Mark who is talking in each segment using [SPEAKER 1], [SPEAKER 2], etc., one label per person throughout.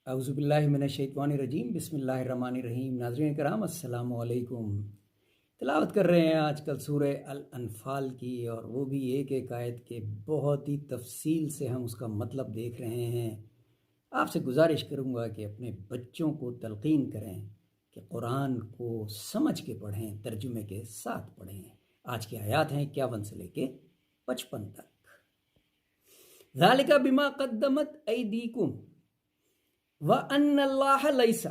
[SPEAKER 1] अऊज़ुबिल्लाहि मिनश्शैतानिर्रजीम बिस्मिल्लाहिर्रहमानिर्रहीम। नाज़रीन कराम अस्सलामु अलैकुम। तिलावत कर रहे हैं आजकल सूरह अल अनफ़ाल की, और वो भी एक एक आयत के बहुत ही तफसील से हम उसका मतलब देख रहे हैं। आपसे गुजारिश करूँगा कि अपने बच्चों को तलक़ीन करें कि कुरान को समझ के पढ़ें, तर्जुमे के साथ पढ़ें। आज की आयत हैं 51 से लेके 55 तक। ज़ालिका बिमा क़द्दमत ऐदीकुम व अन्नल्लाह लैसा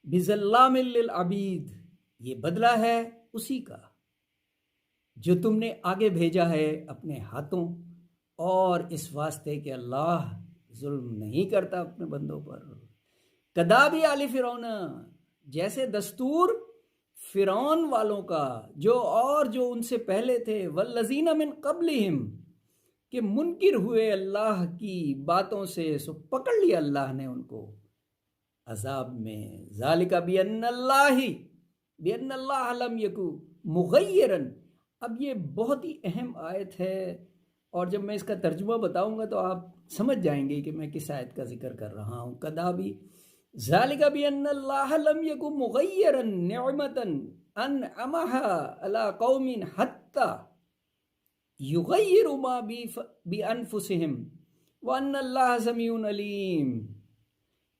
[SPEAKER 1] बिज़ल्लामिल लिल अबीद। ये बदला है उसी का जो तुमने आगे भेजा है अपने हाथों, और इस वास्ते कि अल्लाह जुल्म नहीं करता अपने बंदों पर। कदाबी आली फिरौन, जैसे दस्तूर फिरौन वालों का जो उनसे पहले थे, वल्लज़ीना मिन क़ब्लिहिम, कि मुनकिर हुए अल्लाह की बातों से, सो पकड़ लिया अल्लाह ने उनको अजाब में। ज़ालिका बिअन्नल्लाह लम यकु मुग़य्यरन। अब ये बहुत ही अहम आयत है, और जब मैं इसका तर्जुमा बताऊंगा तो आप समझ जाएंगे कि मैं किस आयत का जिक्र कर रहा हूँ। कदाबी ज़ालिका बिअन्नल्लाह लम यकु मुग़य्यरन निअमतन अनअमहा अला कौमिन हत्ता युग़य्यिरु मा बिअन्फुसिहिम व अन्नल्लाह समीउन अलीम।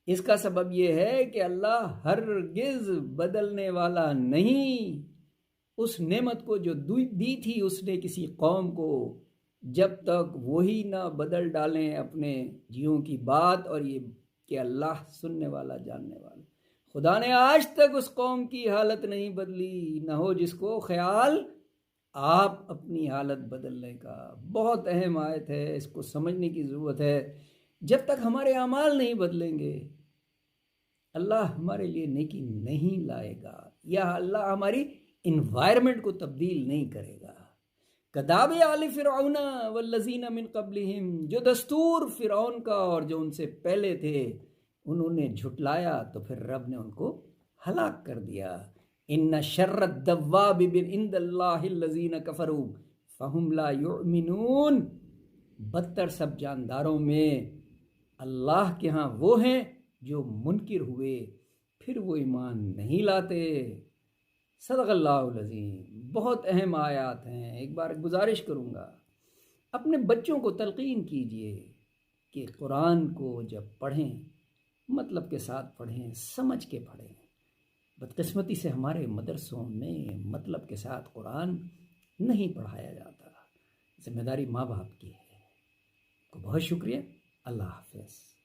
[SPEAKER 1] इसका सबब यह है कि अल्लाह हरगिज़ बदलने वाला नहीं उस नेमत को जो दी थी उसने किसी कौम को, जब तक वही ना बदल डालें अपने जियों की बात, और ये कि अल्लाह सुनने वाला जानने वाला। खुदा ने आज तक उस कौम की हालत नहीं बदली, न हो जिसको ख्याल आप अपनी हालत बदलने का। बहुत अहम आयत है, इसको समझने की ज़रूरत है। जब तक हमारे अमाल नहीं बदलेंगे अल्लाह हमारे लिए नेकी नहीं लाएगा, या अल्लाह हमारी इन्वायरमेंट को तब्दील नहीं करेगा। कदाबे आले फ़िरऔन वल्लज़ीना मिन क़ब्लिहिम, जो दस्तूर फ़िरऔन का और जो उनसे पहले थे उन्होंने झुटलाया, तो फिर रब ने उनको हलाक कर दिया। इन्ना शर्रद दव्वाबि इंदल्लाहिल्लज़ीना कफ़रू फ़हुम ला युमिनून। बदतर सब जानदारों में अल्लाह के यहाँ वो हैं जो मुनकिर हुए, फिर वो ईमान नहीं लाते। सदक़ल्लाहुल अज़ीम। बहुत अहम आयात हैं। एक बार गुजारिश करूँगा, अपने बच्चों को तलक़ीन कीजिए कि कुरान को जब पढ़ें मतलब के साथ पढ़ें, समझ के पढ़ें। बदकिस्मती से हमारे मदरसों में मतलब के साथ कुरान नहीं पढ़ाया जाता। जिम्मेदारी माँ बाप की है। बहुत शुक्रिया। अल्लाह हाफ़िज़।